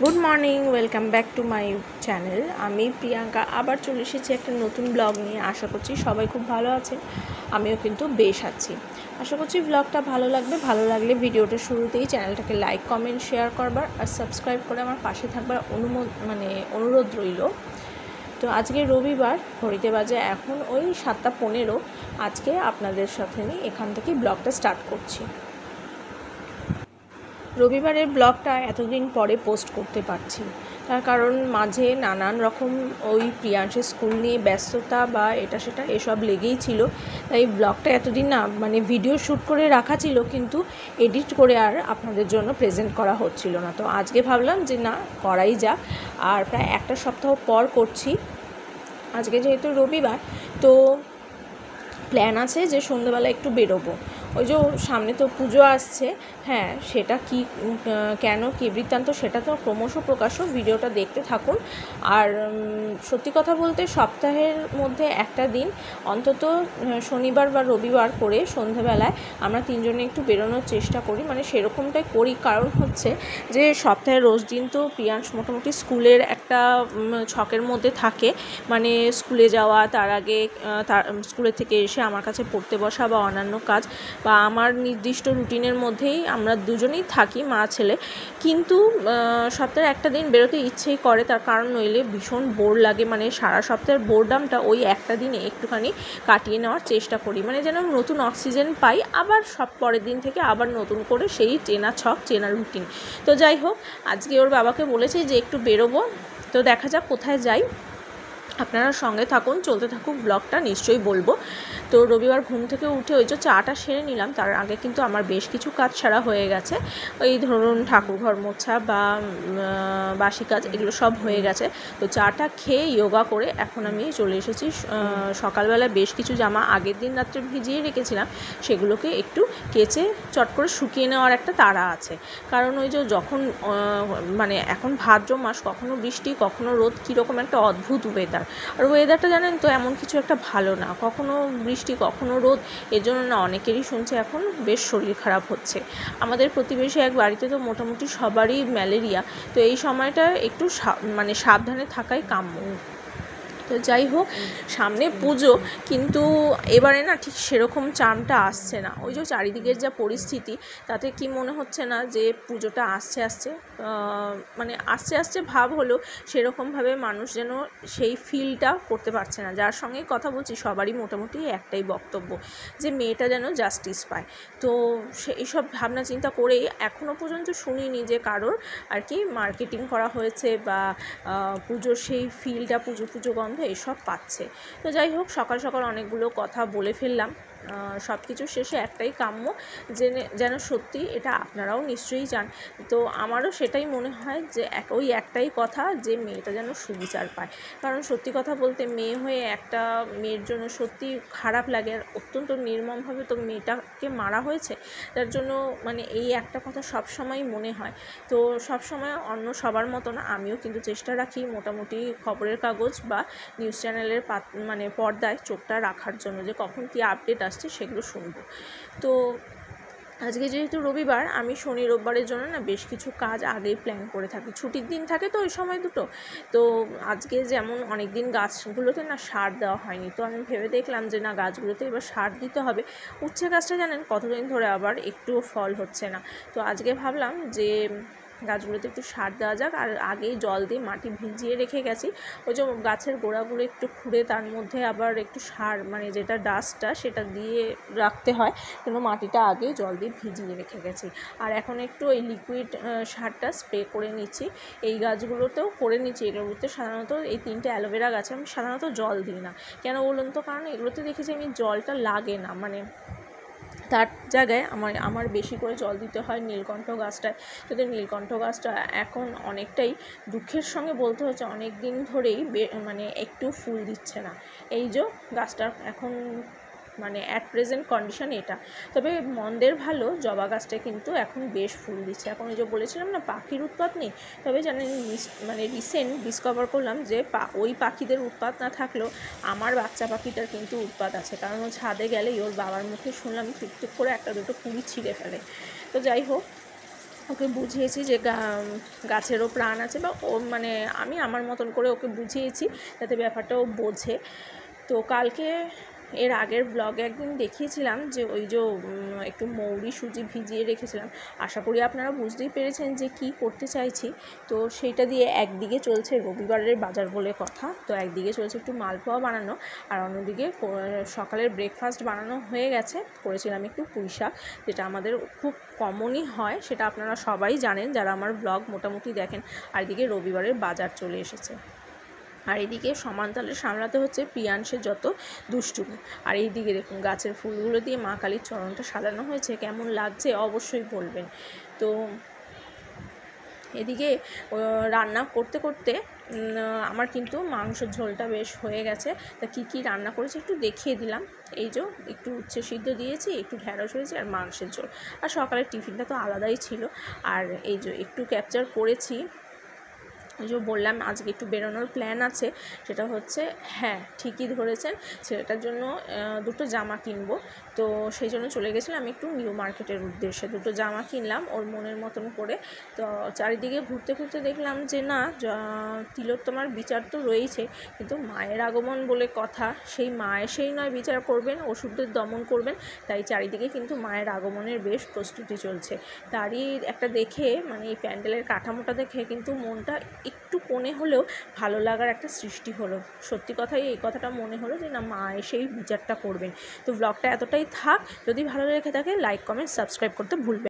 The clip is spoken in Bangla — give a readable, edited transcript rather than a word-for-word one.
Good morning, welcome back to my channel. আমি প্রিয়াঙ্কা আবার চলে এসেছি একটা নতুন ব্লগ নিয়ে। আশা করছি সবাই খুব ভালো আছেন, আমিও কিন্তু বেশ আছি। আশা করছি ব্লগটা ভালো লাগবে। ভালো লাগলে ভিডিওটা শুরুতেই চ্যানেলটাকে লাইক, কমেন্ট, শেয়ার করবার আর সাবস্ক্রাইব করে আমার পাশে থাকবার অনুরোধ রইল। তো আজকে রবিবার, ঘড়িতে বাজে এখন ওই 7:15। আজকে আপনাদের সাথে নিয়ে এখান থেকে ব্লগটা স্টার্ট করছি। রবিবারের ব্লগটা এতদিন পরে পোস্ট করতে পারছি, তার কারণ মাঝে নানান রকম ওই প্রিয়াংশের স্কুল নিয়ে ব্যস্ততা বা এটা সেটা এসব লেগেই ছিল। তাই ব্লগটা এতদিন না ভিডিও শ্যুট করে রাখা ছিল, কিন্তু এডিট করে আর আপনাদের জন্য প্রেজেন্ট করা হচ্ছিল না। তো আজকে ভাবলাম যে না, করাই যাক। আর প্রায় একটা সপ্তাহ পর করছি। আজকে যেহেতু রবিবার, তো প্ল্যান আছে যে সন্ধ্যেবেলা একটু বেরোবো। ওই যে সামনে তো পুজো আসছে। হ্যাঁ, সেটা কি কেন কী বৃত্তান্ত সেটা তো ক্রমশ প্রকাশ্য, ভিডিওটা দেখতে থাকুন। আর সত্যি কথা বলতে সপ্তাহের মধ্যে একটা দিন অন্তত শনিবার বা রবিবার করে সন্ধ্যেবেলায় আমরা তিনজনে একটু বেরোনোর চেষ্টা করি। সেরকমটাই করি, কারণ হচ্ছে যে সপ্তাহের রোজ দিন তো প্রিয়াংশ মোটামুটি স্কুলের একটা ছকের মধ্যে থাকে। স্কুলে যাওয়া, তার আগে তার স্কুলের থেকে এসে আমার কাছে পড়তে বসা বা অন্যান্য কাজ, বা আমার নির্দিষ্ট রুটিনের মধ্যেই আমরা দুজনেই থাকি, মা ছেলে। কিন্তু সপ্তাহে একটা দিন বেরোতে ইচ্ছেই করে, তার কারণ নইলে ভীষণ বোর লাগে। সারা সপ্তাহের বোরডামটা ওই একটা দিনে একটুখানি কাটিয়ে নেওয়ার চেষ্টা করি, যেন নতুন অক্সিজেন পাই। আবার সব পরের দিন থেকে আবার নতুন করে সেই চেনা ছক, চেনা রুটিন। তো যাই হোক, আজকে ওর বাবাকে বলেছে যে একটু বেরোবো। তো দেখা যাক কোথায় যাই। আপনারা সঙ্গে থাকুন, চলতে থাকুক ব্লগটা, নিশ্চয়ই বলবো। তো রবিবার ঘুম থেকে উঠে ওই যে চাটা সেরে নিলাম। তার আগে কিন্তু আমার বেশ কিছু কাজ সারা হয়ে গেছে। ওই ধরুন ঠাকুরঘর মোছা বা বাসি কাজ, এগুলো সব হয়ে গেছে। তো চাটা খেয়ে যোগা করে এখন আমি চলে এসেছি। সকালবেলা বেশ কিছু জামা আগের দিন রাত্রে ভিজিয়ে রেখেছিলাম, সেগুলোকে একটু কেচে চট করে শুকিয়ে নেওয়ার একটা তাড়া আছে। কারণ ওই যে যখন এখন ভাদ্র মাস, কখনো বৃষ্টি কখনো রোদ, কীরকম একটা অদ্ভুত ওয়েদার। আর ওয়েদারটা জানেন তো এমন কিছু একটা ভালো না, কখনো বৃষ্টি কখনো রোদ। এর জন্য না অনেকেরই শুনছে এখন বেশ শরীর খারাপ হচ্ছে। আমাদের প্রতিবেশী এক বাড়িতে তো মোটামুটি সবারই ম্যালেরিয়া। তো এই সময়টা একটু সাবধানে থাকাই কাম্য। তো যাই হোক, সামনে পুজো, কিন্তু এবারে না ঠিক সেরকম চামটা আসছে না। ওই যে চারিদিকের যা পরিস্থিতি, তাতে কি মনে হচ্ছে না যে পুজোটা আসছে আসছে ভাব হলো, সেরকমভাবে মানুষ যেন সেই ফিলটা করতে পারছে না। যার সঙ্গে কথা বলছি সবারই মোটামুটি একটাই বক্তব্য, যে মেয়েটা যেন জাস্টিস পায়। তো সেই সব ভাবনা চিন্তা করেই এখনও পর্যন্ত শুনিনি যে কারোর আর কি মার্কেটিং করা হয়েছে বা পুজোর সেই ফিলটা, পুজো গন্ধ এসব পাচ্ছে। তো যাই হোক, সকাল সকাল অনেকগুলো কথা বলে ফেললাম। সব কিছু শেষে একটাই কাম্য, যেন সত্যি এটা আপনারাও নিশ্চয়ই চান। তো আমারও সেটাই মনে হয় যে ওই একটাই কথা, যে মেয়েটা যেন সুবিচার পায়। কারণ সত্যি কথা বলতে, মেয়ে হয়ে একটা মেয়ের জন্য সত্যি খারাপ লাগে। আর অত্যন্ত নির্মমভাবে তো মেয়েটাকে মারা হয়েছে। তার জন্য এই একটা কথা সবসময় মনে হয়। তো সবসময় অন্য সবার মতো না, আমিও কিন্তু চেষ্টা রাখি মোটামুটি খবরের কাগজ বা নিউজ চ্যানেলের পর্দায় চোখটা রাখার জন্য, যে কখন কী আপডেট আসছে সেগুলো শুনবো। তো আজকে যেহেতু রবিবার, আমি শনি রোববারের জন্য না বেশ কিছু কাজ আগেই প্ল্যান করে থাকি। ছুটির দিন থাকে তো ওই সময় দুটো। তো আজকে যেমন অনেক দিন গাছগুলোতে না সার দেওয়া হয়নি, তো আমি ভেবে দেখলাম যে না, গাছগুলোতে এবার সার দিতে হবে। উচ্ছে গাছটা জানেন কতদিন ধরে আবার একটুও ফল হচ্ছে না। তো আজকে ভাবলাম যে গাছগুলোতে একটু সার দেওয়া যাক। আর আগেই জল দিয়ে মাটি ভিজিয়ে রেখে গেছি। ওই যে গাছের গোড়াগুলো একটু খুঁড়ে তার মধ্যে আবার একটু সার, যেটা ডাস্টটা, সেটা দিয়ে রাখতে হয়, যেন মাটিটা আগেই জল দিয়ে ভিজিয়ে রেখে গেছি। আর এখন একটু ওই লিকুইড সারটা স্প্রে করে নিচ্ছি। এই গাছগুলোতেও করে নিচ্ছি। এগুলোতে সাধারণত এই 3টে অ্যালোভেরা গাছে আমি সাধারণত জল দিই না। কেন বলুন তো? কারণ এগুলোতে দেখেছি আমি জলটা লাগে না, তার জায়গায় আমার বেশি করে জল দিতে হয় নীলকণ্ঠ গাছটায়। কিন্তু নীলকণ্ঠ গাছটা এখন অনেকটাই দুঃখের সঙ্গে বলতে হচ্ছে, অনেক দিন ধরেই একটু ফুল দিচ্ছে না। এই যে গাছটার এখন অ্যাট প্রেজেন্ট কন্ডিশন এটা। তবে মন্দের ভালো, জবা গাছটা কিন্তু এখন বেশ ফুল দিচ্ছে। এখন ওই যে বলেছিলাম না, পাখির উৎপাত নেই। তবে জানেন, রিসেন্ট ডিসকভার করলাম যে ওই পাখিদের উৎপাত না থাকলেও আমার বাচ্চা পাখিটার কিন্তু উৎপাত আছে। কারণ ও ছাদে গেলেই ওর বাবার মুখে শুনলাম টুকটুক করে একটা দুটো কুড়ি ছিঁড়ে ফেলে। তো যাই হোক, ওকে বুঝিয়েছি যে গাছেরও প্রাণ আছে, বা ও মানে আমি আমার মতন করে ওকে বুঝিয়েছি যাতে ব্যাপারটা ও বোঝে। তো কালকে এর আগের ব্লগে একদিন দেখিয়েছিলাম যে ওই যে একটু মৌরি সুজি ভিজিয়ে রেখেছিলাম। আশা করি আপনারা বুঝতেই পেরেছেন যে কি করতে চাইছি। তো সেইটা দিয়ে একদিকে চলছে রবিবারের বাজার বলে কথা, তো একদিকে চলছে একটু মালপোয়া বানানো, আর অন্যদিকে সকালের ব্রেকফাস্ট বানানো হয়ে গেছে। করেছিলাম একটু পুঁই শাক, যেটা আমাদের খুব কমনই হয়, সেটা আপনারা সবাই জানেন যারা আমার ব্লগ মোটামুটি দেখেন। আর এদিকে রবিবারের বাজার চলে এসেছে, আর এদিকে সমান তালে সামলাতে হচ্ছে প্রিয়াংশের যত দুষ্টুমি। আর এইদিকে দেখুন গাছের ফুলগুলো দিয়ে মা কালীর চরণটা সাজানো হয়েছে, কেমন লাগছে অবশ্যই বলবেন। তো এদিকে রান্না করতে করতে আমার কিন্তু মাংসের ঝোলটা বেশ হয়ে গেছে। তা কী রান্না করেছি একটু দেখিয়ে দিলাম। এই যে একটু উচ্ছে সিদ্ধ দিয়েছি, একটু ঢ্যাঁড়স হয়েছে, আর মাংসের ঝোল। আর সকালের টিফিনটা তো আলাদাই ছিল। আর এই যে একটু ক্যাপচার করেছি, এই যে বললাম আজকে একটু বেরোনোর প্ল্যান আছে, সেটা হচ্ছে, হ্যাঁ ঠিকই ধরেছেন, ছেলেটার জন্য দুটো জামা কিনবো। তো সেই জন্য চলে গেছিলাম একটু নিউ মার্কেটের উদ্দেশ্যে, দুটো জামা কিনলাম ওর মনের মতন করে। তো চারিদিকে ঘুরতে ঘুরতে দেখলাম যে না, তিলোত্তমার বিচার তো রয়েছে, কিন্তু মায়ের আগমন বলে কথা, সেই মা এসেই নয় বিচার করবেন, ওষুধের দমন করবেন। তাই চারিদিকে কিন্তু মায়ের আগমনের বেশ প্রস্তুতি চলছে। তারই একটা দেখে, মানে এই প্যান্ডেলের কাঠামোটা দেখে কিন্তু মনটা একটু কোণে হলেও ভালো লাগার একটা সৃষ্টি হলো। সত্যি কথাই এই কথাটা মনে হলো যে না, মা এসেই বিচারটা করবেন। তো ব্লগটা এতটাই থাক, যদি ভালো লেগে থাকে লাইক কমেন্ট সাবস্ক্রাইব করতে ভুলবেন।